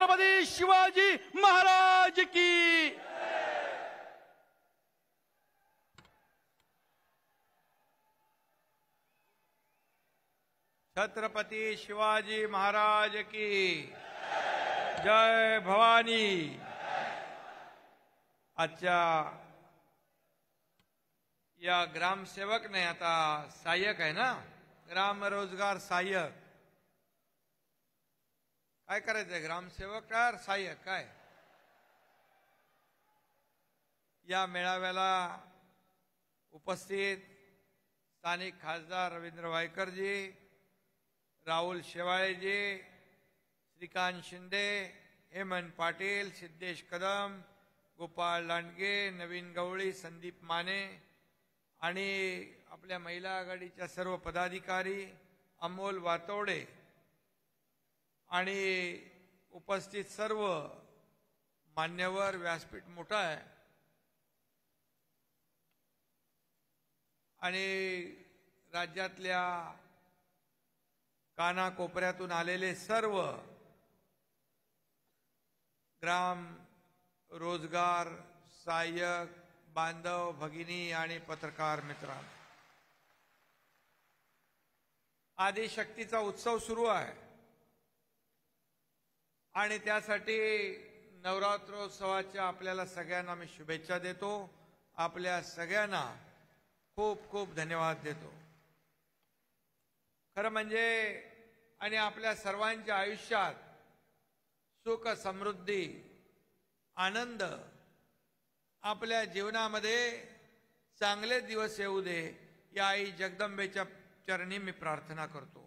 छत्रपती शिवाजी महाराज की। छत्रपती शिवाजी महाराज की जय भवानी। आजच्या या ग्रामसेवक नाही, आता सहाय्यक आहे ना, ग्राम रोजगार सहाय्यक। काय करायचंय, ग्रामसेवक का सहाय्यक काय? या मेळाव्याला उपस्थित स्थानिक खासदार रवींद्र वायकरजी, राहुल शेवाळेजी, श्रीकांत शिंदे, हेमंत पाटील, सिद्धेश कदम, गोपाळ लांडगे, नवीन गवळी, संदीप माने आणि आपल्या महिला आघाडीच्या सर्व पदाधिकारी, अमोल वातोडे आणि उपस्थित सर्व मान्यवर, व्यासपीठ मोठा आहे आणि राज्यातल्या कानाकोपऱ्यातून आलेले सर्व ग्राम रोजगार सहाय्यक बांधव, भगिनी आणि पत्रकार मित्रांनो, आदिशक्तीचा उत्सव सुरू आहे आणि त्यासाठी नवरात्रोत्सवाच्या आपल्याला सगळ्यांना मी शुभेच्छा देतो। आपल्या सगळ्यांना खूप खूप धन्यवाद देतो। खरं म्हणजे आणि आपल्या सर्वांच्या आयुष्यात सुख, समृद्धी, आनंद, आपल्या जीवनामध्ये चांगले दिवस येऊ दे, या आई जगदंबेच्या चरणी मी प्रार्थना करतो।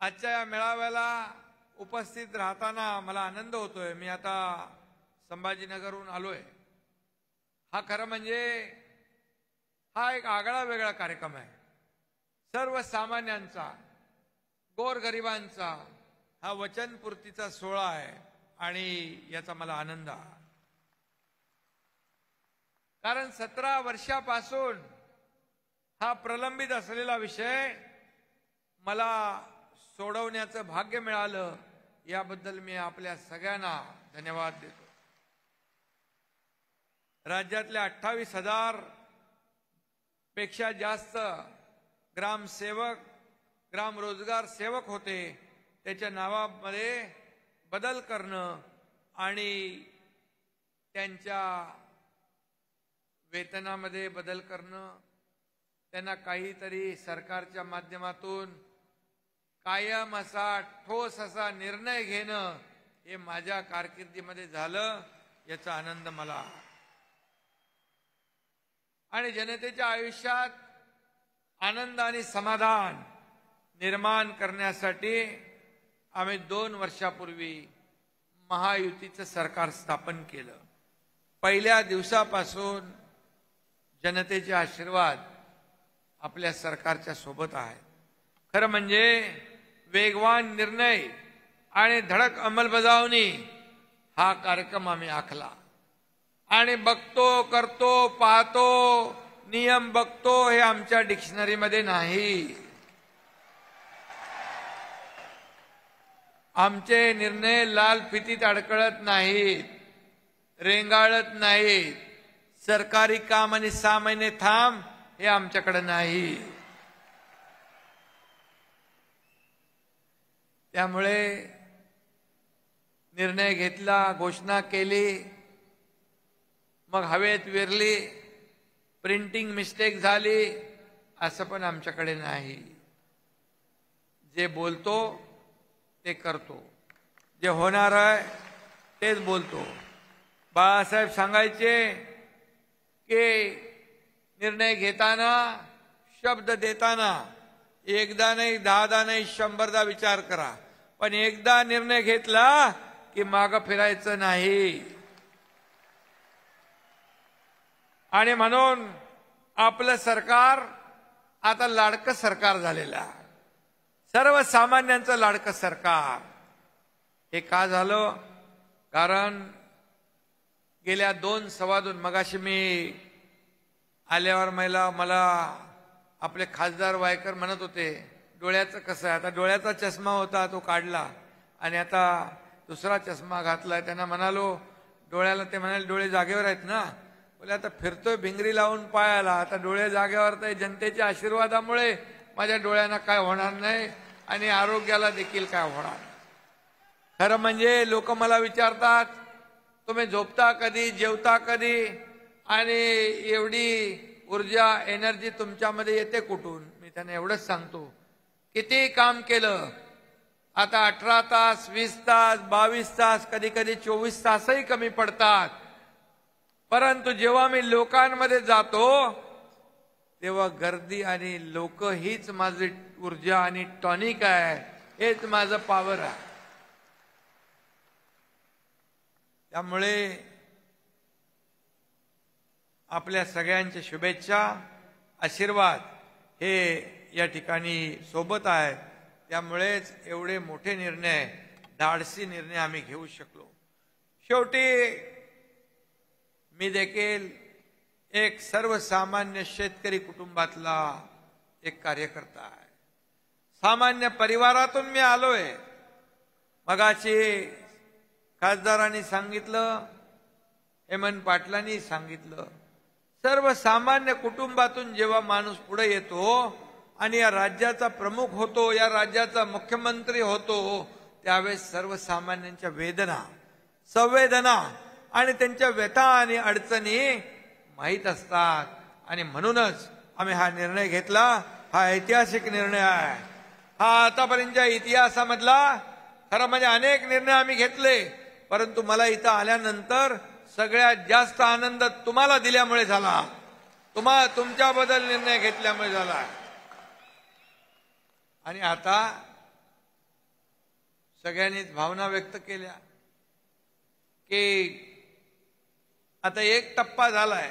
आजच्या या मेळाव्याला उपस्थित राहताना मला आनंद होतोय। मी आता संभाजीनगरहून आलोय। हा खरं म्हणजे हा एक आगळा वेगळा कार्यक्रम आहे, सर्वसामान्यांचा, गोरगरिबांचा हा वचनपूर्तीचा सोहळा आहे आणि याचा मला आनंद आहे। कारण 17 वर्षापासून हा प्रलंबित असलेला विषय मला सोडवण्याचं भाग्य मिळालं, याबद्दल मी आपल्या सगळ्यांना धन्यवाद देतो। राज्यातल्या 28,000 पेक्षा जास्त ग्रामसेवक, ग्राम रोजगार सेवक होते, त्याच्या नावामध्ये बदल करणं आणि त्यांच्या वेतनामध्ये बदल करणं, त्यांना काहीतरी सरकारच्या माध्यमातून कायम असा ठोस असा निर्णय घेणं, हे माझ्या कारकिर्दीमध्ये झालं, याचा आनंद मला। आणि जनतेच्या आयुष्यात आनंद आणि समाधान निर्माण करण्यासाठी आम्ही 2 वर्षापूर्वी महायुतीचं सरकार स्थापन केलं। पहिल्या दिवसापासून जनतेचे आशीर्वाद आपल्या सरकारच्या सोबत आहेत। खरं म्हणजे वेगवान निर्णय आणि धडक अंमलबजावणी हा कार्यक्रम आम्ही आखला आणि बघतो, करतो, पाहतो, नियम बघतो हे आमच्या डिक्शनरीमध्ये नाही। आमचे निर्णय लाल फितीत अडकळत नाहीत, रेंगाळत नाहीत। सरकारी काम आणि 6 महिने थांब हे आमच्याकडे नाही। त्यामुळे निर्णय घेतला, घोषणा केली, मग हवेत विरली, प्रिंटिंग मिस्टेक झाली, असं पण आमच्याकडे नाही। जे बोलतो ते करतो, जे होणार आहे तेच बोलतो। बाळासाहेब सांगायचे की निर्णय घेताना, शब्द देताना एकदा नाही, 10दा नाही, 100दा विचार करा, पण एकदा निर्णय घेतला की मागं फिरायचं नाही। आणि म्हणून आपलं सरकार आता लाडकं सरकार झालेलं आहे, सर्वसामान्यांचं लाडकं सरकार। हे का झालं? कारण गेल्या 2-2.25 मगाशी मी आल्यावर मला आपले खासदार वायकर म्हणत होते, डोळ्याचं कसं आहे, आता डोळ्याचा चष्मा होता तो काढला आणि आता दुसरा चष्मा घातलाय. त्यांना म्हणालो डोळ्याला, ते म्हणाले डोळे जागेवर आहेत ना. बोले आता फिरतोय भिंगरी लावून पायाला, आता डोळे जागेवर तर जनतेच्या आशीर्वादामुळे माझ्या डोळ्यांना काय होणार नाही आणि आरोग्याला देखील काय होणार नाही. खरं म्हणजे लोक मला विचारतात तुम्ही झोपता कधी, जेवता कधी आणि एवढी ऊर्जा एनर्जी तुमच्यामध्ये येते कुठून. मी त्यांना एवढंच सांगतो, किती काम केलं, आता 18 तास, 20 तास, 22 तास, कधी कधी 24 तासही कमी पडतात, परंतु जेव्हा मी लोकांमध्ये जातो तेव्हा गर्दी आणि लोक हीच माझी ऊर्जा आणि टॉनिक आहे, हेच माझं पॉवर आहे. त्यामुळे आपल्या सगळ्यांच्या शुभेच्छा, आशीर्वाद हे या ठिकाणी सोबत आहेत. त्यामुळेच एवढे मोठे निर्णय, धाडसी निर्णय आम्ही घेऊ शकलो. शेवटी मी देखील एक सर्वसामान्य शेतकरी कुटुंबातला एक कार्यकर्ता आहे. सामान्य परिवारातून मी आलोय. मगाशी खासदारांनी सांगितलं, हेमंत पाटलांनी सांगितलं, सर्वसामान्य कुटुंबातून जेव्हा माणूस पुढे येतो आणि या राज्याचा प्रमुख होतो, या राज्याचा मुख्यमंत्री होतो, त्यावेळेस सर्वसामान्यांच्या वेदना, संवेदना आणि त्यांच्या व्यथा आणि अडचणी माहीत असतात. आणि म्हणूनच आम्ही हा निर्णय घेतला. हा ऐतिहासिक निर्णय आहे. हा आतापर्यंतच्या इतिहासामधला खरं म्हणजे अनेक निर्णय आम्ही घेतले, परंतु मला इथं आल्यानंतर सगळ्यात जास्त आनंद तुम्हाला दिल्यामुळे झाला, तुमच्याबद्दल निर्णय घेतल्यामुळे झाला. आणि आता सगळ्यांनीच भावना व्यक्त केल्या की आता एक टप्पा झालाय,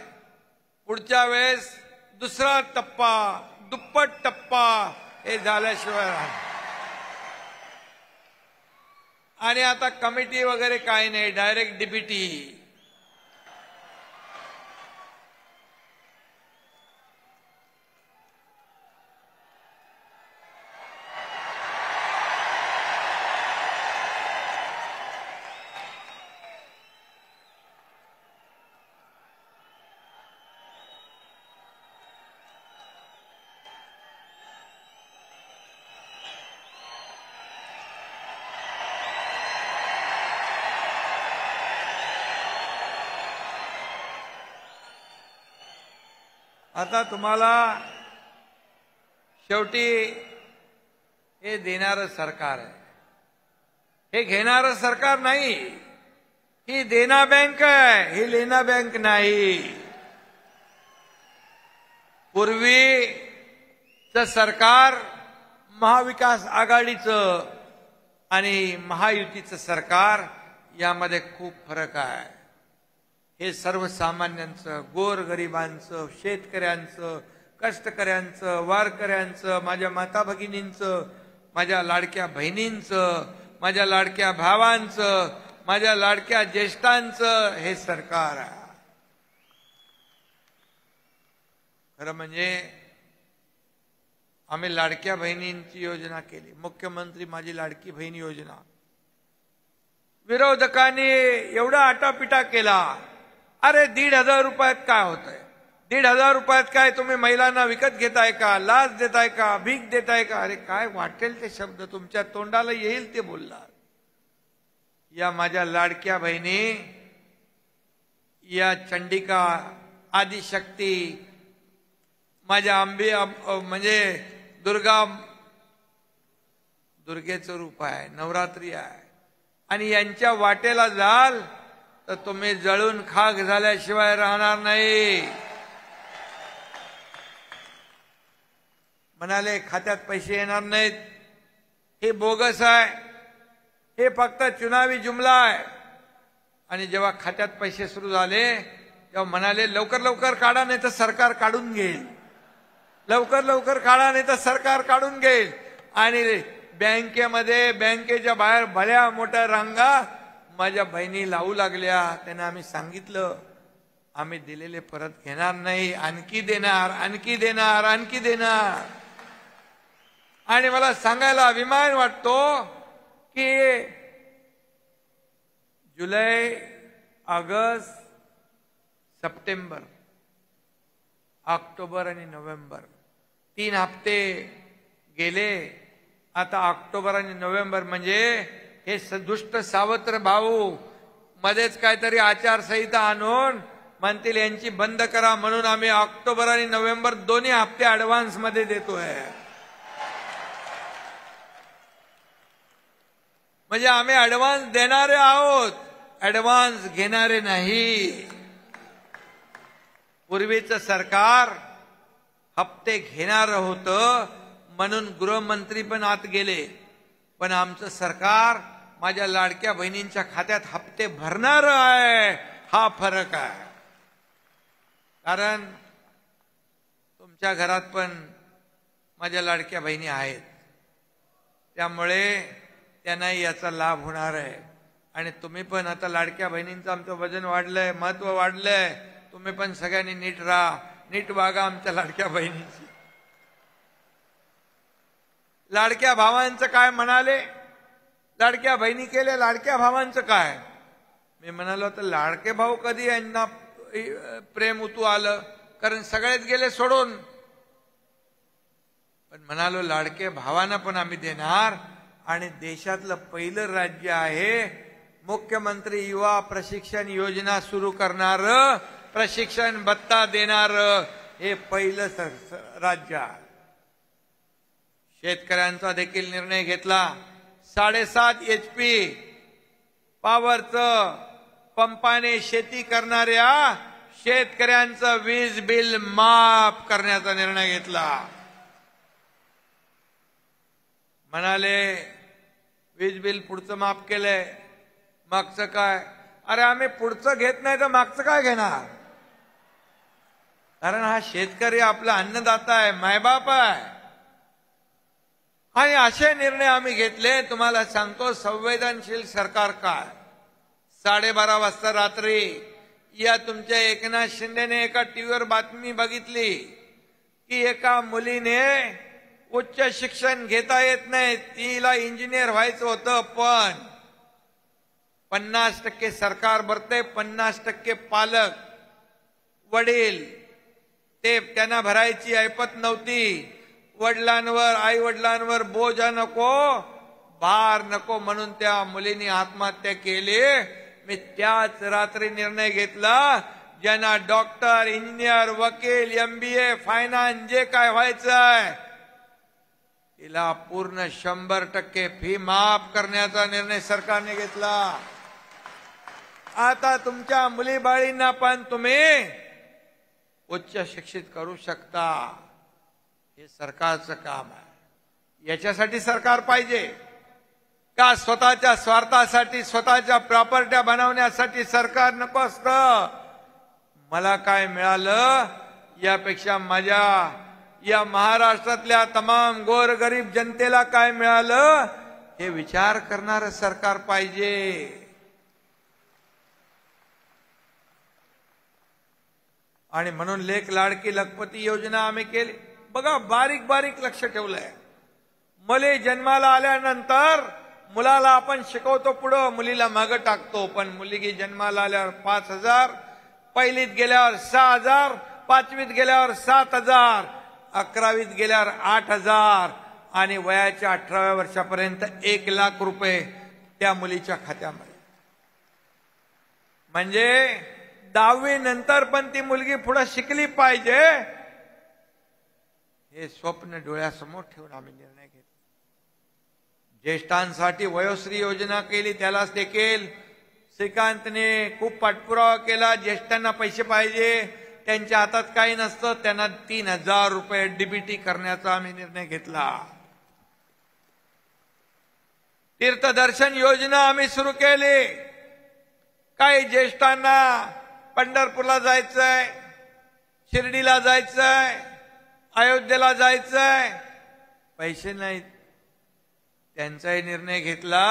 पुढच्या वेळेस दुसरा टप्पा, दुप्पट टप्पा हे झाल्याशिवाय राहणार. आणि आता कमिटी वगैरे काही नाही, डायरेक्ट डीबीटी. आता तुम्हाला शेवटी हे देणारं सरकार आहे, हे घेणारं सरकार नाही. ही देना बँक आहे, ही लेना बँक नाही. पूर्वीचं सरकार महाविकास आघाडीचं आणि महायुतीचं सरकार यामध्ये खूप फरक आहे. हे सर्वसामान्यांचं, गोरगरिबांचं, शेतकऱ्यांचं, कष्टकऱ्यांचं, वारकऱ्यांचं, माझ्या माता भगिनींचं, माझ्या लाडक्या बहिणींचं, माझ्या लाडक्या भावांचं, माझ्या लाडक्या ज्येष्ठांचं हे सरकार आहे. खरं म्हणजे आम्ही लाडक्या बहिणींची योजना केली, मुख्यमंत्री माझी लाडकी बहीण योजना. विरोधकांनी एवढा आटापिटा केला, अरे 1,500 रुपयात काय होतंय, 1,500 रुपयात काय तुम्ही महिलांना विकत घेताय का, लाच देताय का, भीक देताय का. अरे काय वाटेल ते शब्द तुमच्या तोंडाला येईल ते बोलला. या माझ्या लाडक्या बहिणी, या चंडिका, आदिशक्ती, माझ्या अंबे म्हणजे दुर्गेचं रूप आहे, नवरात्री आहे. आणि यांच्या वाटेला जाल तर तुम्ही जळून खाक झाल्याशिवाय राहणार नाही. म्हणाले खात्यात पैसे येणार नाहीत, हे बोगस आहे, हे फक्त चुनावी जुमला आहे. आणि जेव्हा खात्यात पैसे सुरू झाले तेव्हा म्हणाले लवकर लवकर काढा नाही तर सरकार काढून घेईल, लवकर लवकर काढा नाही तर सरकार काढून घेईल. आणि बँकेमध्ये, बँकेच्या बाहेर भल्या मोठ्या रांगा माझ्या बहिणी लावू लागल्या. त्यांना आम्ही सांगितलं आम्ही दिलेले परत घेणार नाही, आणखी देणार, आणखी देणार, आणखी देणार. आणि मला सांगायला अभिमान वाटतो की जुलै, ऑगस्ट, सप्टेंबर, ऑक्टोबर आणि नोव्हेंबर 3 हप्ते गेले. आता ऑक्टोबर आणि नोव्हेंबर म्हणजे हे दुष्ट सावत्र भाऊ मध्येच काहीतरी आचारसंहिता आणून म्हणतील यांची बंद करा, म्हणून आम्ही ऑक्टोबर आणि नोव्हेंबर दोन्ही हप्ते ऍडव्हान्स मध्ये देतोय. म्हणजे आम्ही ऍडव्हान्स देणारे आहोत, ऍडव्हान्स घेणारे नाही. पूर्वीचं सरकार हप्ते घेणार होतं म्हणून गृहमंत्री पण आत गेले, पण आमचं सरकार माझ्या लाडक्या बहिणींच्या खात्यात हप्ते भरणार आहे. हा फरक आहे. कारण तुमच्या घरात पण माझ्या लाडक्या बहिणी आहेत, त्यामुळे त्यांनाही याचा लाभ होणार आहे. आणि तुम्ही पण आता लाडक्या बहिणींचं आमचं वजन वाढलंय, महत्व वाढलंय. तुम्ही पण सगळ्यांनी नीट राहा, नीट वागा आमच्या लाडक्या बहिणींची. लाडक्या भावांचं काय म्हणाले, लाडक्या बहिणी केले, लाडक्या भावांचं काय. मी म्हणालो तर लाडके भाऊ कधी यांना प्रेम उतू आलं, कारण सगळेच गेले सोडून. पण म्हणालो लाडके भावांना पण आम्ही देणार. आणि देशातलं पहिलं राज्य आहे मुख्यमंत्री युवा प्रशिक्षण योजना सुरू करणार, प्रशिक्षण भत्ता देणार, हे पहिलं राज्य आहे. शेतकऱ्यांचा देखील निर्णय घेतला. 7.5 HP पॉवरचं पंपाने शेती करणाऱ्या शेतकऱ्यांचं वीज बिल माफ करण्याचा निर्णय घेतला. म्हणाले वीज बिल पुढचं माफ केलंय, मागचं काय. अरे आम्ही पुढचं घेत नाही तर मागचं काय घेणार. कारण हा शेतकरी आपला अन्नदाता आहे, मायबाप आहे. आणि असे निर्णय आम्ही घेतले. तुम्हाला सांगतो संवेदनशील सरकार काय. 12:30 वाजता रात्री या तुमच्या एकनाथ शिंदेने एका टीव्हीवर बातमी बघितली की एका मुलीने उच्च शिक्षण घेता येत नाही, तिला इंजिनियर व्हायचं होतं, पण 50% सरकार भरते, 50% पालक वडील ते त्यांना भरायची ऐपत नव्हती. वडिलांवर, आई वडिलांवर बोज नको, भार नको, म्हणून त्या मुलीने आत्महत्या केली. मी त्याच रात्री निर्णय घेतला, ज्यांना डॉक्टर, इंजिनियर, वकील, MBA, फायनान्स जे काय व्हायचंय तिला पूर्ण 100% फी माफ करण्याचा निर्णय सरकारने घेतला. आता तुमच्या मुलीबाळींना पण तुम्ही उच्च शिक्षित करू शकता. हे सरकारचं काम आहे. याच्यासाठी सरकार पाहिजे का स्वतःच्या स्वार्थासाठी, स्वतःच्या प्रॉपर्ट्या बनवण्यासाठी सरकार नको असतं. मला काय मिळालं यापेक्षा माझ्या या महाराष्ट्रातल्या तमाम गोरगरीब जनतेला काय मिळालं हे विचार करणारं सरकार पाहिजे. आणि म्हणून लेक लाडकी लखपती योजना आम्ही केली. बघा बारीक बारीक लक्ष ठेवलंय. मुली जन्माला आल्यानंतर मुलाला आपण शिकवतो पुढं, मुलीला मागं टाकतो. पण मुलगी जन्माला आल्यावर 5,000, पहिलीत गेल्यावर 6,000, 5वीत गेल्यावर 7,000, 11वीत गेल्यावर 8,000 आणि वयाच्या 18व्या वर्षापर्यंत 1,00,000 रुपये त्या मुलीच्या खात्यामध्ये. म्हणजे 10वी नंतर पण ती मुलगी पुढे शिकली पाहिजे, हे स्वप्न डोळ्यासमोर ठेवून आम्ही निर्णय घेतला. ज्येष्ठांसाठी वयोश्री योजना केली, त्यालाच देखील श्रीकांतने खूप पाठपुरावा केला. ज्येष्ठांना पैसे पाहिजे, त्यांच्या हातात काही नसतं, त्यांना 3,000 रुपये DBT करण्याचा आम्ही निर्णय घेतला. तीर्थदर्शन योजना आम्ही सुरू केली. काही ज्येष्ठांना पंढरपूरला जायचंय, शिर्डीला जायचंय, अयोध्येला जायचंय, पैसे नाहीत, त्यांचाही निर्णय घेतला.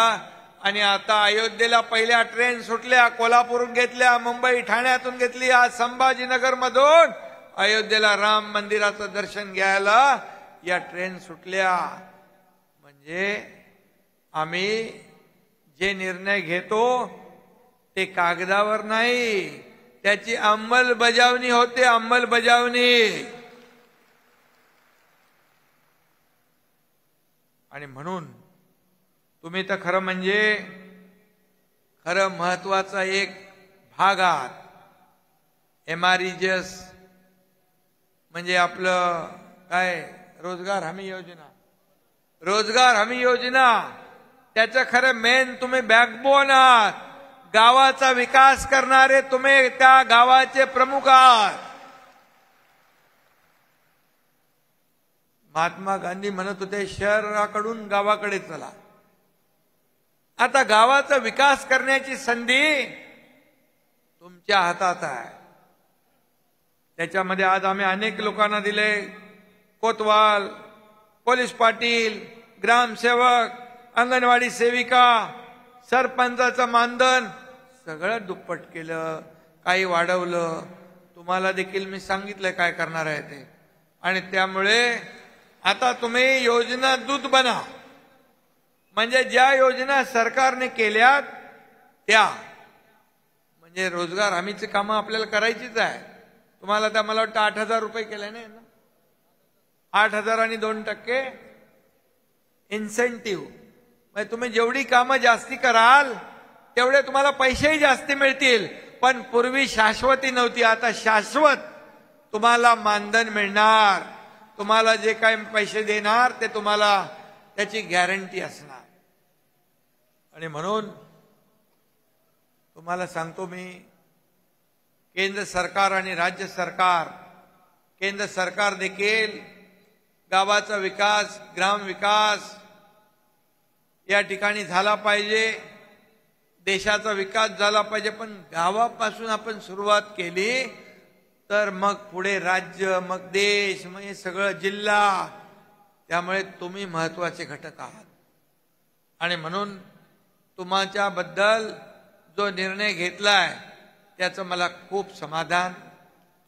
आणि आता अयोध्येला पहिल्या ट्रेन सुटल्या, कोल्हापूरहून घेतल्या, मुंबई ठाण्यातून घेतली, आज संभाजीनगर मधून अयोध्येला राम मंदिराचं दर्शन घ्यायला या ट्रेन सुटल्या. म्हणजे आम्ही जे निर्णय घेतो ते कागदावर नाही, त्याची अंमलबजावणी होते, अंमलबजावणी. आणि म्हणून तुम्ही तर खरं म्हणजे खरं महत्वाचा एक भाग आहात. MREGS म्हणजे आपलं काय, रोजगार हमी योजना, रोजगार हमी योजना, त्याचं खरं मेन तुम्ही बॅकबोन आहात. गावाचा विकास करणारे तुम्ही त्या गावाचे प्रमुख आहात. महात्मा गांधी म्हणत होते शहराकडून गावाकडे चला. आता गावाचा विकास करण्याची संधी तुमच्या हातात आहे. त्याच्यामध्ये आज आम्ही अनेक लोकांना दिले. कोतवाल, पोलीस पाटील, ग्रामसेवक, अंगणवाडी सेविका, सरपंचाचं मानधन सगळं दुप्पट केलं, काही वाढवलं. तुम्हाला देखील मी सांगितलं काय करणार आहे ते. आणि त्यामुळे आता तुम्ही योजना दूत बना. म्हणजे ज्या योजना सरकारने केल्यात त्या, म्हणजे रोजगार हमीची कामं आपल्याला करायचीच आहे. तुम्हाला तर मला वाटतं 8,000 रुपये केले नाही ना, 8,000 आणि 2% इन्सेंटिव्ह. म्हणजे तुम्ही जेवढी कामं जास्ती कराल तेवढे तुम्हाला पैसेही जास्ती मिळतील. पण पूर्वी शाश्वती नव्हती, आता शाश्वत तुम्हाला मानधन मिळणार. तुम्हाला जे काही पैसे देणार ते तुम्हाला त्याची गॅरंटी असणार. आणि म्हणून तुम्हाला सांगतो मी, केंद्र सरकार आणि राज्य सरकार, केंद्र सरकार देखील गावाचा विकास, ग्राम विकास या ठिकाणी झाला पाहिजे, देशाचा विकास झाला पाहिजे. पण गावापासून आपण सुरुवात केली तर मग पुढे राज्य, मग देश, मग हे सगळं जिल्हा. त्यामुळे तुम्ही महत्वाचे घटक आहात. आणि म्हणून तुमच्याबद्दल जो निर्णय घेतलाय त्याचं मला खूप समाधान,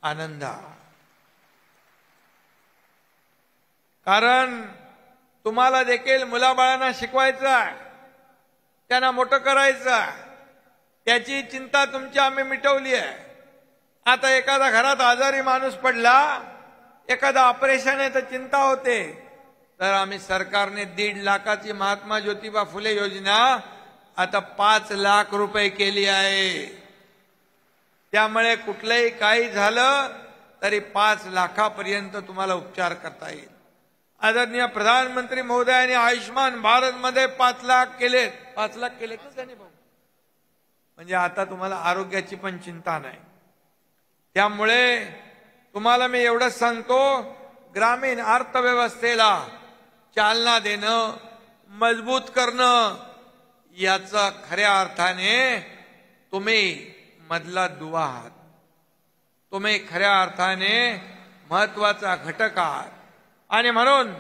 आनंद आहे. कारण तुम्हाला देखील मुलाबाळांना शिकवायचं आहे, त्यांना मोठं करायचं आहे. त्याची चिंता तुमची आम्ही मिटवली आहे. आता एखादा घरात आजारी माणूस पडला, एखादा ऑपरेशन आहे तर चिंता होते. तर आम्ही सरकारने 1.5 लाखाची महात्मा ज्योतिबा फुले योजना आता 5 लाख रुपये केली आहे. त्यामुळे कुठलंही काही झालं तरी 5 लाखापर्यंत तुम्हाला उपचार करता येईल. आदरणीय प्रधानमंत्री महोदयांनी आयुष्मान भारत मध्ये 5 लाख केलेत. 5 लाख केलेत ना त्यांनी भाऊ. म्हणजे आता तुम्हाला आरोग्याची पण चिंता नाही. त्यामुळे तुम्हाला मी एवढंच सांगतो, ग्रामीण अर्थव्यवस्थेला चालना देणं, मजबूत करणं, याचा खऱ्या अर्थाने तुम्ही मधला दुवा आहात. तुम्ही खऱ्या अर्थाने महत्वाचा घटक आहात. आणि म्हणून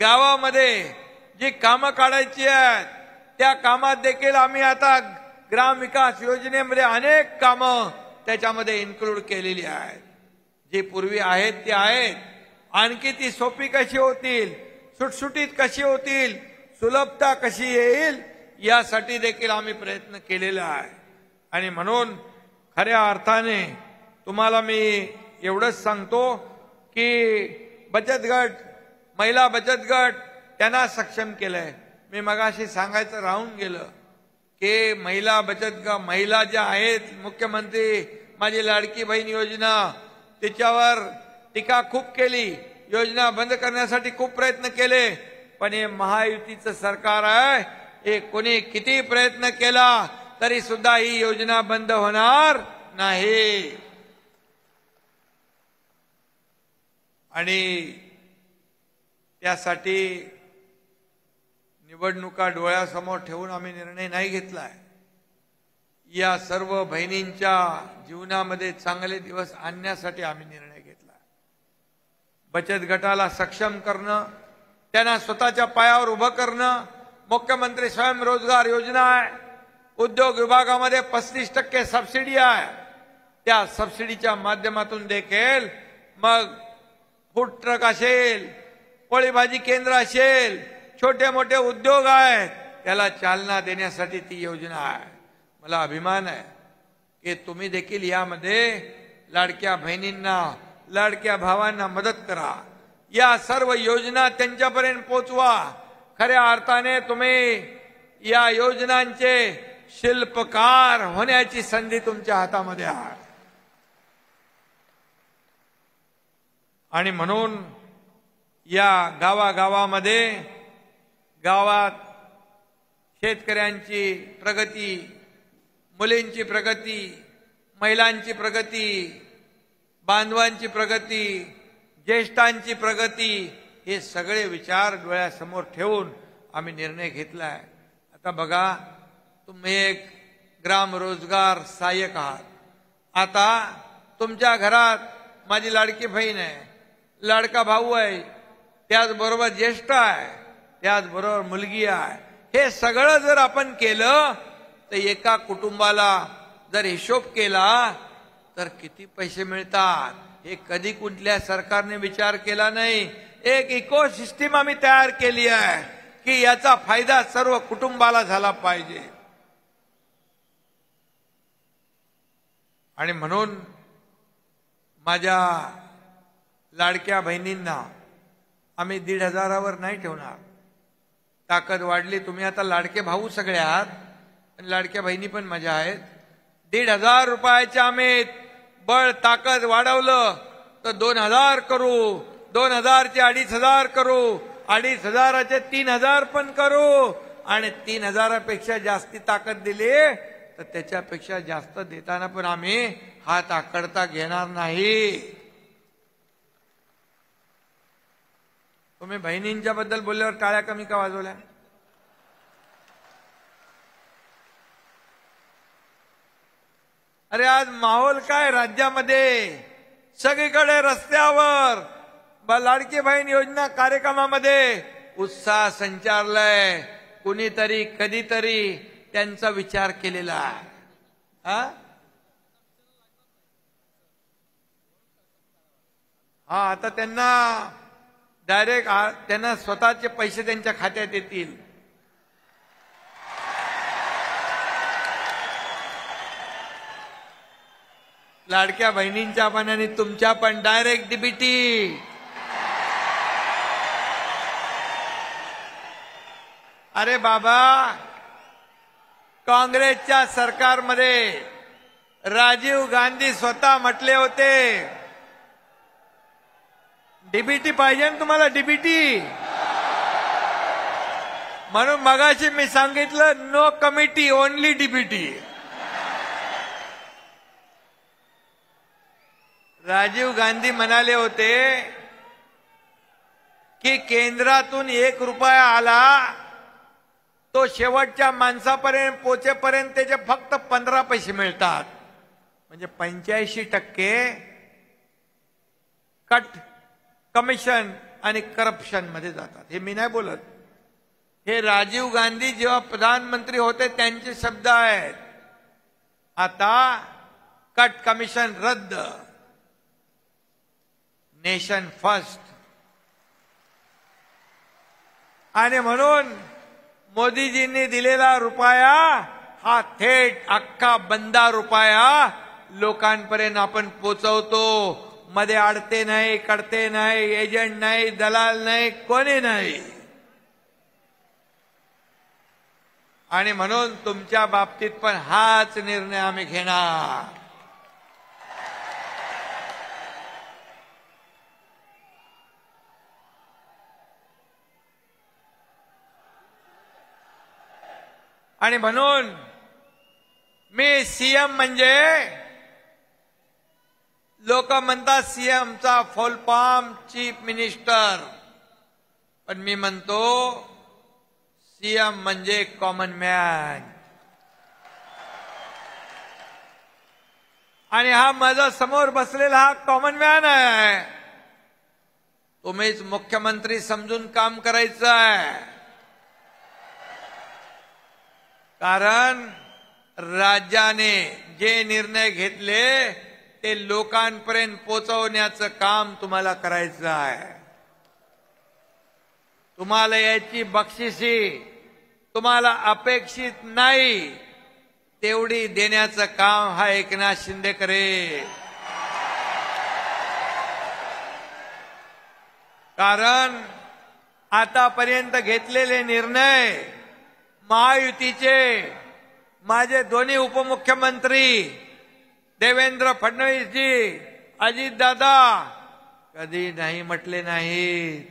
गावामध्ये जी कामं काढायची आहेत त्या कामात देखील आम्ही आता ग्राम विकास योजनेमध्ये अनेक कामं त्याच्यामध्ये इन्क्लूड केलेली आहेत. जी पूर्वी आहेत ती आहेत, आणखी ती सोपी कशी होतील, सुटसुटीत कशी होतील, सुलभता कशी येईल, यासाठी देखील आम्ही प्रयत्न केलेला आहे. आणि म्हणून खऱ्या अर्थाने तुम्हाला मी एवढंच सांगतो की बचत गट, महिला बचत गट त्यांना सक्षम केलंय. मी मगाशी सांगायचं राहून गेलं की महिला बचत गट, महिला ज्या आहेत, मुख्यमंत्री माझी लाडकी बहीण योजना, तिच्यावर टीका खूप केली, योजना बंद करण्यासाठी खूप प्रयत्न केले. पण हे महायुतीचं सरकार आहे, हे कोणी किती प्रयत्न केला तरी सुद्धा ही योजना बंद होणार नाही. आणि त्यासाठी निवडणुका डोळ्यासमोर ठेवून आम्ही निर्णय नाही घेतलाय. या सर्व बहिणींच्या जीवनामध्ये चांगले दिवस आणण्यासाठी आम्ही निर्णय घेतला. बचत गटाला सक्षम करणं, त्यांना स्वतःच्या पायावर उभं करणं, मुख्यमंत्री स्वयंरोजगार योजना आहे, उद्योग विभागामध्ये 35% सबसिडी आहे. त्या सबसिडीच्या माध्यमातून देखील मग फूड ट्रक असेल, पोळी भाजी केंद्र असेल, छोटे मोठे उद्योग आहेत त्याला चालना देण्यासाठी ती योजना आहे. मला अभिमान आहे की तुम्ही देखील यामध्ये लाडक्या बहिणींना लाडक्या भावांना मदत करा. या सर्व योजना त्यांच्यापर्यंत पोहोचवा. खऱ्या अर्थाने तुम्ही या योजनांचे शिल्पकार होण्याची संधी तुमच्या हातामध्ये आहे. आणि म्हणून या गावागावामध्ये गावात शेतकऱ्यांची प्रगती, मुलींची प्रगती, महिलांची प्रगती, बांधवांची प्रगती, ज्येष्ठांची प्रगती, हे सगळे विचार डोळ्यासमोर ठेवून आम्ही निर्णय घेतलाय. आता बघा, तुम्ही एक ग्राम रोजगार सहाय्यक आहात. आता तुमच्या घरात माझी लाडकी बहीण आहे, लाडका भाऊ आहे, त्याचबरोबर ज्येष्ठ आहे, त्याचबरोबर मुलगी आहे. हे सगळं जर आपण केलं तर एका कुटुंबाला जर हिशोब केला तर किती पैसे मिळतात हे कधी कुठल्या सरकारने विचार केला नाही. एक इकोसिस्टीम आम्ही तयार केली आहे की याचा फायदा सर्व कुटुंबाला झाला पाहिजे. आणि म्हणून माझ्या लाडक्या बहिणींना आम्ही 1,500वर नाही ठेवणार. ताकद वाढली. तुम्ही आता लाडके भाऊ सगळे आहात आणि लाडक्या बहिणी पण माझ्या आहेत. 1,500 रुपयाचे आम्ही बळ ताकद वाढवलं तर 2,000 करू, 2,000चे 2,500 करू, 2,500चे 3,000 पण करू. आणि 3,000पेक्षा जास्ती ताकद दिली तर त्याच्यापेक्षा जास्त देताना पण आम्ही हात आकडता घेणार नाही. तुम्ही बहिणींच्या बद्दल बोलल्यावर टाळ्या कमी का वाजवल्या? अरे आज माहोल काय राज्यामध्ये, सगळीकडे रस्त्यावर लाडकी बहीण योजना कार्यक्रमामध्ये उत्साह संचारलाय. कुणीतरी कधीतरी त्यांचा विचार केलेला आहे. आता त्यांना डायरेक्ट त्यांना स्वतःचे पैसे त्यांच्या खात्यात येतील. लाडक्या बहिणींच्या पण आणि तुमच्या पण डायरेक्ट डीबीटी. अरे बाबा, काँग्रेसच्या सरकारमध्ये राजीव गांधी स्वतः म्हटले होते डीबीटी पाहिजे ना तुम्हाला, डीबीटी. म्हणून मगाशी मी सांगितलं no committee, only DBT. Rajiv Gandhi म्हणाले होते की केंद्रातून 1 रुपया आला तो शेवटच्या माणसापर्यंत पोचेपर्यंत त्याचे फक्त 15 पैसे मिळतात. म्हणजे 85% कट कमिशन आणि करप्शन मध्ये जातात. हे मी नाही बोलत, हे राजीव गांधी जेव्हा प्रधानमंत्री होते त्यांचे शब्द आहेत. आता कट कमिशन रद्द, नेशन फर्स्ट. आणि म्हणून मोदीजींनी दिलेला रुपया हा थेट अख्खा बंदा रुपया लोकांपर्यंत आपण पोचवतो. मध्ये अडते नाही, कडते नाही, एजंट नाही, दलाल नाही, कोणी नाही. आणि म्हणून तुमच्या बाबतीत पण हाच निर्णय आम्ही घेणार. आणि म्हणून मी सीएम म्हणजे, लोक म्हणतात सीएमचा फुल फॉर्म चीफ मिनिस्टर, पण मी म्हणतो सीएम म्हणजे कॉमन मॅन. आणि हा माझा समोर बसलेला हा कॉमन मॅन आहे. तुम्हीच मुख्यमंत्री समजून काम करायचं आहे. कारण राज्याने जे निर्णय घेतले ते लोकांपर्यंत पोहोचवण्याचं काम तुम्हाला करायचं आहे. तुम्हाला याची बक्षिसी तुम्हाला अपेक्षित नाही तेवढी देण्याचं काम हा एकनाथ शिंदे करेल. कारण आतापर्यंत घेतलेले निर्णय महायुतीचे माझे दोन्ही उपमुख्यमंत्री देवेंद्र फडणवीसजी अजितदादा कधी नाही म्हटले नाहीत.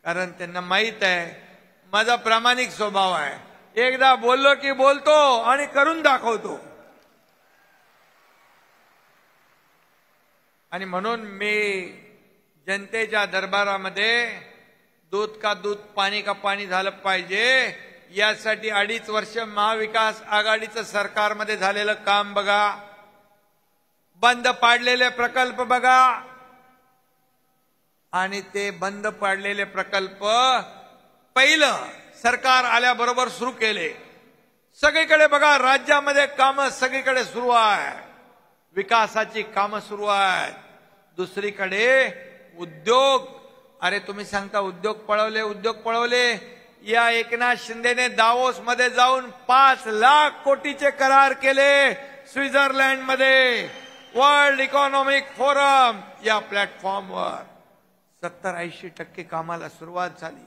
कारण त्यांना माहित आहे माझा प्रामाणिक स्वभाव आहे. एकदा बोललो की बोलतो आणि करून दाखवतो. आणि म्हणून मी जनतेच्या दरबारामध्ये दूध का दूध पाणी का पाणी झालं पाहिजे यासाठी 2.5 वर्ष महाविकास आघाडीचं सरकारमध्ये झालेलं काम बघा, बंद पाडलेले प्रकल्प बघा आणि ते बंद पाडलेले प्रकल्प पहिलं सरकार आल्याबरोबर सुरू केले. सगळीकडे बघा राज्यामध्ये कामं सगळीकडे सुरू आहे, विकासाची कामं सुरू आहेत. दुसरीकडे उद्योग, अरे तुम्ही सांगता उद्योग पळवले. या एकनाथ शिंदेने दावोस मध्ये जाऊन 5 लाख कोटीचे करार केले. स्वित्झर्लंड मध्ये वर्ल्ड इकॉनॉमिक फोरम या प्लॅटफॉर्मवर 70-80% कामाला सुरुवात झाली.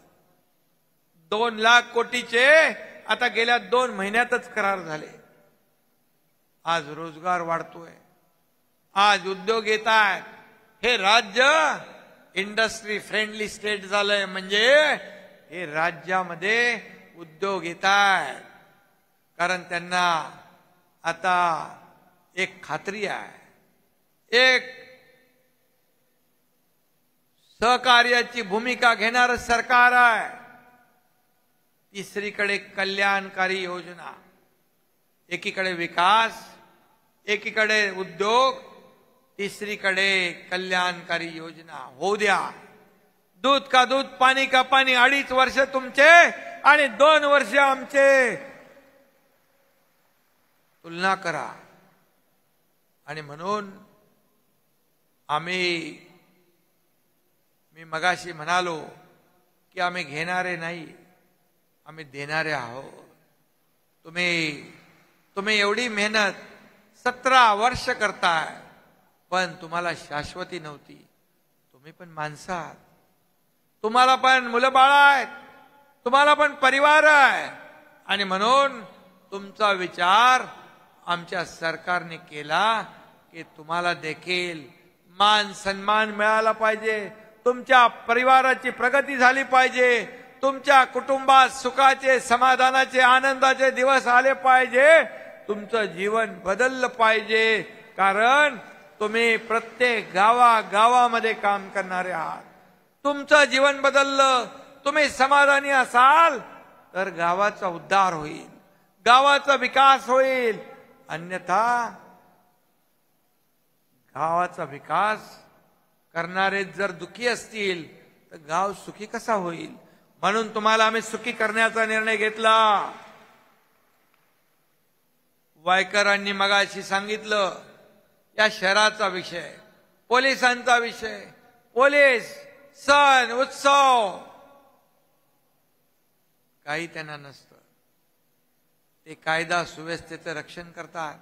2 लाख कोटीचे आता गेल्या 2 महिन्यातच करार झाले. आज रोजगार वाढतोय, आज उद्योग येत आहेत. हे राज्य इंडस्ट्री फ्रेंडली स्टेट झालंय. म्हणजे हे राज्यामध्ये उद्योग येत आहेत. कारण त्यांना आता एक खात्री आहे, एक सहकार्याची भूमिका घेणारं सरकार आहे. तिसरीकडे कल्याणकारी योजना, एकीकडे विकास, एकीकडे उद्योग, तिसरीकडे कल्याणकारी योजना होऊ द्या. दूध का दूध पाणी का पाणी 2.5 वर्ष तुमचे आणि 2 वर्ष आमचे तुलना करा. आणि म्हणून मी मगाशी म्हणालो की आम्ही घेणारे नाही, आम्ही देणारे आहोत. तुम्ही एवढी मेहनत 17 वर्ष करताय, पण तुम्हाला शाश्वती नव्हती. तुम्ही पण माणसं आहात, तुम्हाला पण मुलं बाळ आहेत, तुम्हाला पण परिवार आहे. आणि म्हणून तुमचा विचार आमच्या सरकारने केला की तुम्हाला देखील मान सन्मान मिळाला पाहिजे, तुमच्या परिवाराची प्रगती झाली पाहिजे, तुमच्या कुटुंबात सुखाचे समाधानाचे आनंदाचे दिवस आले पाहिजे, तुमचं जीवन बदललं पाहिजे. कारण तुम्ही प्रत्येक गावागावामध्ये काम करणारे आहात. तुमचं जीवन बदललं, तुम्ही समाधानी असाल तर गावाचा उद्धार होईल, गावाचा विकास होईल. अन्यथा गावाचा विकास करणारे जर दुखी असतील तर गाव सुखी कसा होईल. म्हणून तुम्हाला आम्ही सुखी करण्याचा निर्णय घेतला. वायकरांनी मगाशी सांगितलं या शहराचा विषय, पोलिसांचा विषय. पोलीस सण उत्सव काही त्यांना नसतं. ते कायदा सुव्यवस्थेचं रक्षण करतात,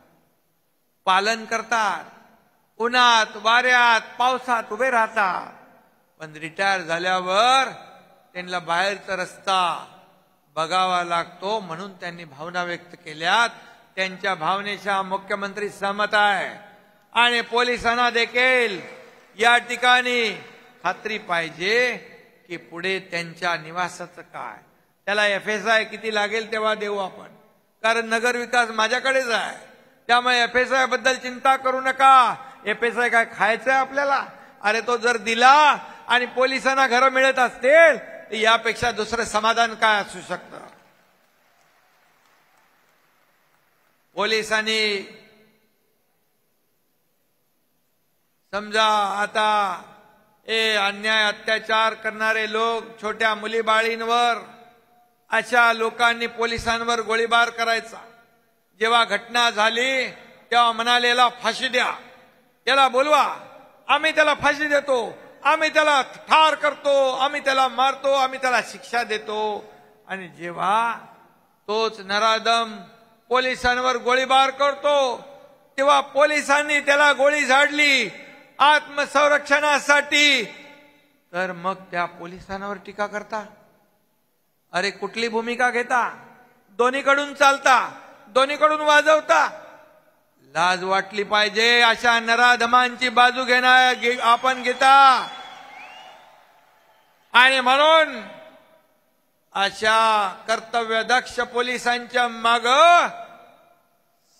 पालन करतात, उन्हात वाऱ्यात पावसात उभे राहतात. पण रिटायर झाल्यावर त्यांना बाहेरचा रस्ता बघावा लागतो. म्हणून त्यांनी भावना व्यक्त केल्यात. त्यांच्या भावनेच्या मुख्यमंत्री सहमत आहे. आणि पोलिसांना देखील या ठिकाणी खात्री पाहिजे की पुढे त्यांच्या निवासाचं काय, त्याला FSI किती लागेल तेव्हा देऊ आपण. कारण नगर विकास माझ्याकडेच आहे, त्यामुळे FSI बद्दल चिंता करू नका. FSI काय खायचंय आपल्याला? अरे तो जर दिला आणि पोलिसांना घरं मिळत असतील तर यापेक्षा दुसरं समाधान काय असू शकतं. पोलिसांनी समजा आता अन्याय अत्याचार करणारे लोक, छोट्या मुली बाळींवर, अशा लोकांनी पोलिसांवर गोळीबार करायचा. जेव्हा घटना झाली तेव्हा म्हणाले याला फाशी द्या, याला बोलवा, आम्ही त्याला फाशी देतो. आम्ही त्याला ठार करतो, आम्ही त्याला मारतो, आम्ही त्याला शिक्षा देतो. आणि जेव्हा तोच नराधम पोलिसांवर गोळीबार करतो तेव्हा पोलिसांनी त्याला गोळी झाडली आत्मसंरक्षणासाठी, तर मग त्या पोलिसांवर टीका करता. अरे कुठली भूमिका घेता? दोन्हीकडून चालता, दोन्हीकडून वाजवता. लाज वाटली पाहिजे. अशा नराधमांची बाजू आपण घेता. आणि म्हणून अशा कर्तव्यदक्ष पोलिसांच्या माग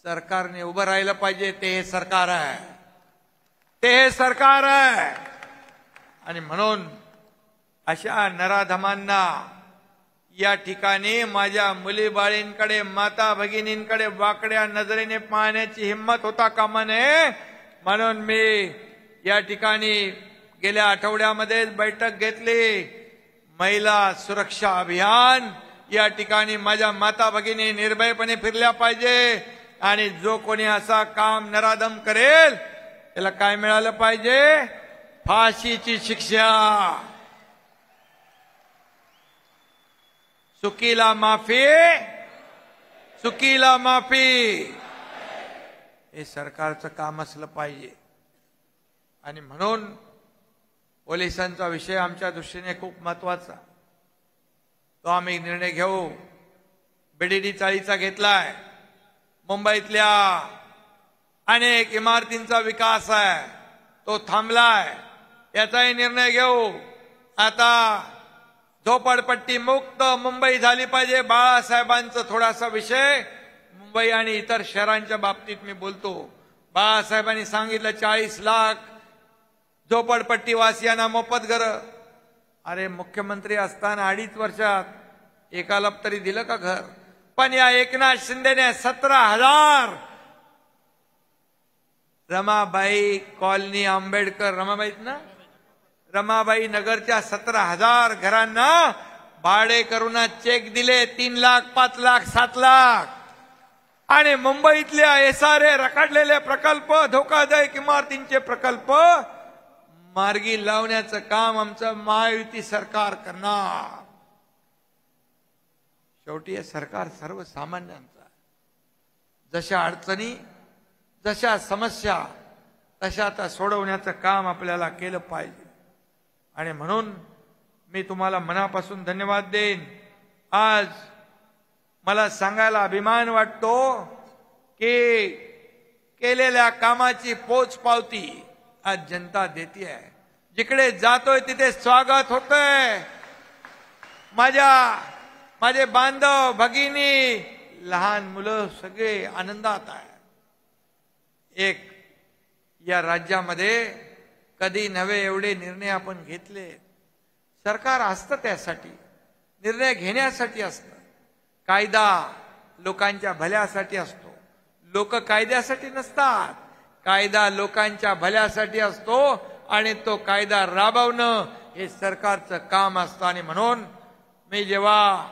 सरकारने उभं राहिलं पाहिजे. ते हे सरकार आहे, ते हे सरकार आहे. आणि म्हणून अशा नराधमांना या ठिकाणी माझ्या मुली बाळींकडे, माता भगिनींकडे वाकड्या नजरेने पाहण्याची हिंमत होता कामा नये. म्हणून मी या ठिकाणी गेल्या आठवड्यामध्येच बैठक घेतली. महिला सुरक्षा अभियान या ठिकाणी माझ्या माता भगिनी निर्भयपणे फिरल्या पाहिजे. आणि जो कोणी असा काम नराधम करेल त्याला काय मिळालं पाहिजे? फाशीची शिक्षा. चुकीला माफी, चुकीला माफी, हे सरकारचं काम असलं पाहिजे. आणि म्हणून पोलिसांचा विषय आमच्या दृष्टीने खूप महत्वाचा, तो आम्ही निर्णय घेऊ. बीडीडी चाळीचा घेतलाय. मुंबईतल्या अनेक इमारतींचा विकास आहे, तो थांबलाय, याचाही निर्णय घेऊ. आता झोपडपट्टी मुक्त मुंबई झाली पाहिजे. बाळासाहेबांचा थोडासा विषय मुंबई आणि इतर शहरांच्या बाबतीत मी बोलतो. बाळासाहेबांनी सांगितलं 40 लाख झोपडपट्टी वासियांना मोफत घर. अरे मुख्यमंत्री असताना 2.5 वर्षात एकाला तरी दिलं का घर? पण या एकनाथ शिंदेने 17,000 रमाबाई कॉलनी आंबेडकर, रमाबाईत ना, रमाबाई नगरच्या 17,000 घरांना भाडे करून चेक दिले. 3 लाख, 5 लाख, 7 लाख. आणि मुंबईतल्या एसआरए रखडलेले प्रकल्प, धोकादायक इमारतींचे प्रकल्प मार्गी लावण्याचं काम आमचं महायुती सरकार करणार. शेवटी हे सरकार सर्वसामान्यांचा. जशा अडचणी, जशा समस्या, तशा त्या सोडवण्याचं काम आपल्याला केलं पाहिजे. आणि म्हणून मी तुम्हाला मनापासून धन्यवाद देईन. आज मला सांगायला अभिमान वाटतो की केलेल्या कामाची पोचपावती आज जनता देते. जिकडे जातोय तिथे स्वागत होतंय. माझे बांधव भगिनी, लहान मुलं सगळे आनंदात आहे. एक या राज्यामध्ये कधी नव्हे एवढे निर्णय आपण घेतले. सरकार असतं त्यासाठी, निर्णय घेण्यासाठी असतं. कायदा लोकांच्या भल्यासाठी असतो. लोक कायद्यासाठी नसतात. कायदा लोकांच्या भल्यासाठी असतो आणि तो कायदा राबवणं हे सरकारचं काम असतं. आणि म्हणून मी जेव्हा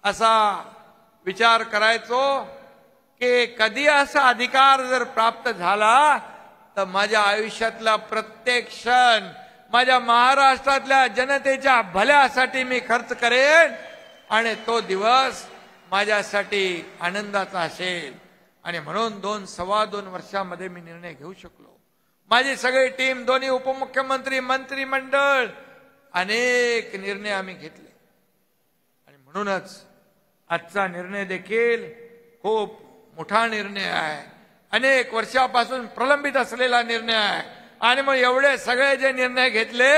असा विचार करायचो की कधी असा अधिकार जर प्राप्त झाला तर माझ्या आयुष्यातला प्रत्येक क्षण माझ्या महाराष्ट्रातल्या जनतेच्या भल्यासाठी मी खर्च करेन आणि तो दिवस माझ्यासाठी आनंदाचा असेल. आणि म्हणून 2-2.25 वर्षामध्ये मी निर्णय घेऊ शकलो. माझी सगळी टीम, दोन्ही उपमुख्यमंत्री, मंत्रिमंडळ, अनेक निर्णय आम्ही घेतले. आणि म्हणूनच आजचा निर्णय देखील खूप मोठा निर्णय आहे. अनेक वर्षापासून प्रलंबित असलेला निर्णय आहे. आणि मग एवढे सगळे जे निर्णय घेतले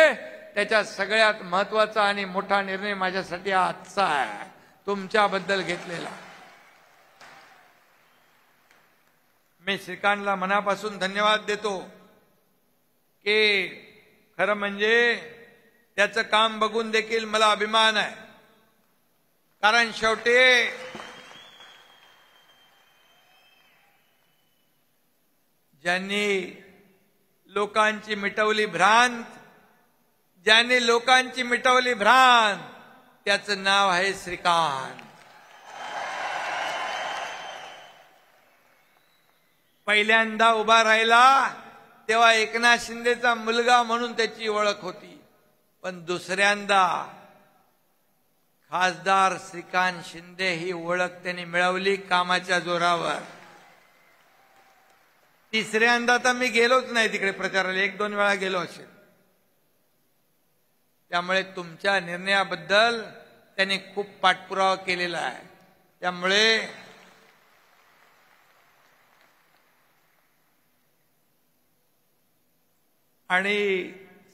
त्याच्यात सगळ्यात महत्वाचा आणि मोठा निर्णय माझ्यासाठी आजचा आहे, तुमच्याबद्दल घेतलेला. मी श्रीकांतला मनापासून धन्यवाद देतो की खरं म्हणजे त्याचं काम बघून देखील मला अभिमान आहे. कारण शेवटी ज्यांनी लोकांची मिटवली भ्रांत, ज्यांनी लोकांची मिटवली भ्रांत, त्याचं नाव आहे श्रीकांत. पहिल्यांदा उभा राहिला तेव्हा एकनाथ शिंदेचा मुलगा म्हणून त्याची ओळख होती, पण दुसऱ्यांदा खासदार श्रीकांत शिंदे ही ओळख त्यांनी मिळवली कामाच्या जोरावर. तिसऱ्यांदा तर मी गेलोच नाही तिकडे प्रचाराला, 1-2 वेळा गेलो असेल. त्यामुळे तुमच्या निर्णयाबद्दल त्यांनी खूप पाठपुरावा केलेला आहे. त्यामुळे आणि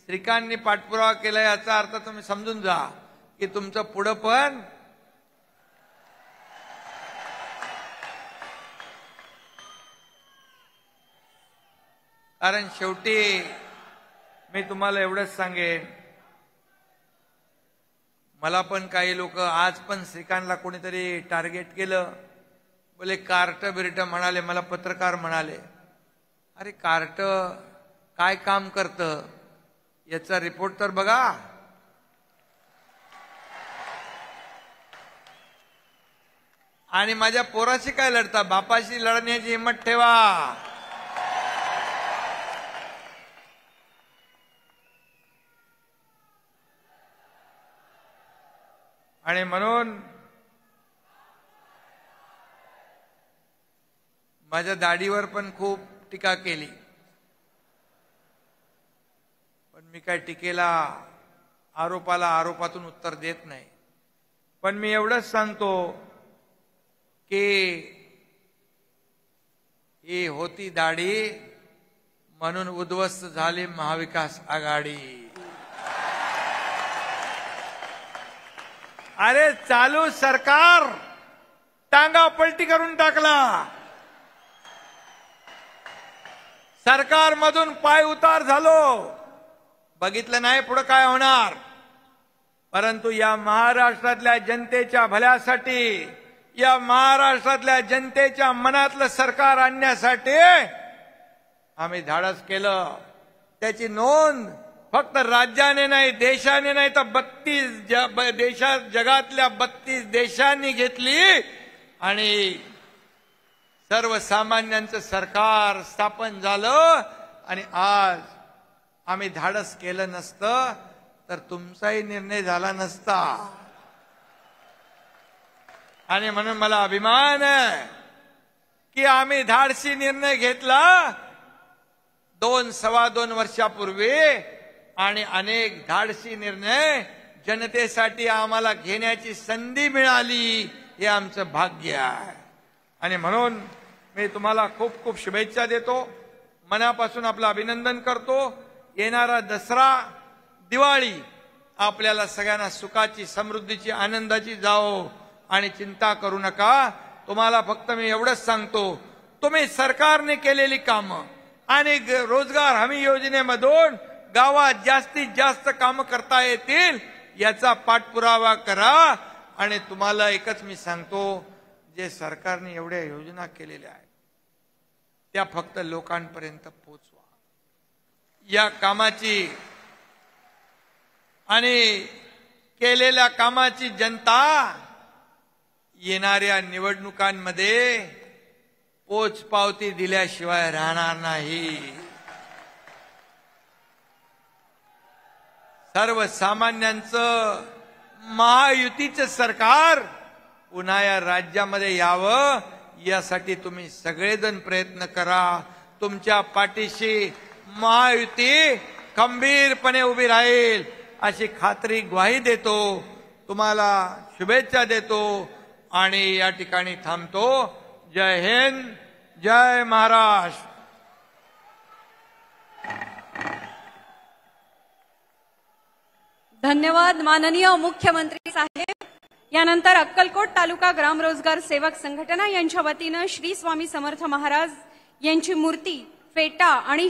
श्रीकांतनी पाठपुरावा केला याचा अर्थ तुम्ही समजून जा की तुमचं पुढं पण कारण शेवटी मी तुम्हाला एवढंच सांगेन, मला पण काही लोक आज पण श्रीकांतला कोणीतरी टार्गेट केलं, बोले कार्ट बिर्ट म्हणाले, मला पत्रकार म्हणाले, अरे कार्ट काय काम करतं याचा रिपोर्ट तर बघा. आणि माझ्या पोराशी काय लढता, बापाशी लढण्याची हिंमत ठेवा. आणि म्हणून माझ्या दाढीवर पण खूप टीका केली, पण मी काय टीकेला आरोपाला आरोपातून उत्तर देत नाही. पण मी एवढंच सांगतो की ही होती दाढी म्हणून उद्ध्वस्त झाली महाविकास आघाडी. अरे चालू सरकार टांगा पलटी करून टाकला, सरकार मधून पाय उतार झालो, बघितलं नाही पुढे काय होणार. परंतु या महाराष्ट्रातल्या जनतेच्या भल्यासाठी, या महाराष्ट्रातल्या जनतेच्या मनातलं सरकार आणण्यासाठी आम्ही धाडस केलं. त्याची नोंद फक्त राज्याने नाही, देशाने नाही, तर 32 जगातल्या 32 देशांनी घेतली आणि सर्वसामान्यांचं सरकार स्थापन झालं. आणि आज आम्ही धाडस केलं नसतं तर तुमचाही निर्णय झाला नसता. आणि म्हणून मला अभिमान आहे की आम्ही धाडसी निर्णय घेतला 2-2.25 वर्षापूर्वी, आणि अनेक धाडसी निर्णय जनतेसाठी आम्हाला घेण्याची संधी मिळाली, हे आमचं भाग्य आहे. आणि म्हणून मी तुम्हाला खूप खूप शुभेच्छा देतो, मनापासून आपलं अभिनंदन करतो. येणारा दसरा, दिवाळी आपल्याला सगळ्यांना सुखाची, समृद्धीची, आनंदाची जाओ. आणि चिंता करू नका. तुम्हाला फक्त मी एवढंच सांगतो, तुम्ही सरकारने केलेली कामं आणि रोजगार हमी योजनेमधून गावात जास्तीत जास्त कामं करता येतील याचा पाठपुरावा करा. आणि तुम्हाला एकच मी सांगतो, जे सरकारने एवढ्या योजना केलेल्या आहेत त्या फक्त लोकांपर्यंत पोहोचवा. या कामाची आणि केलेल्या कामाची जनता येणाऱ्या निवडणुकांमध्ये पोचपावती दिल्याशिवाय राहणार नाही. सर्वसामान्यांचं महायुतीचं सरकार पुन्हा या राज्यामध्ये यावं यासाठी तुम्ही सगळेजण प्रयत्न करा. तुमच्या पाठीशी महायुती खंबीरपणे उभी राहील अशी खात्री, ग्वाही देतो. तुम्हाला शुभेच्छा देतो आणि या ठिकाणी थांबतो. जय हिंद, जय महाराष्ट्र. धन्यवाद माननीय मुख्यमंत्री साहेब. यानंतर अक्कलकोट तालुका ग्राम रोजगार सेवक संघटना यांच्या वतीनं श्री स्वामी समर्थ महाराज यांची मूर्ती, फेटा आणि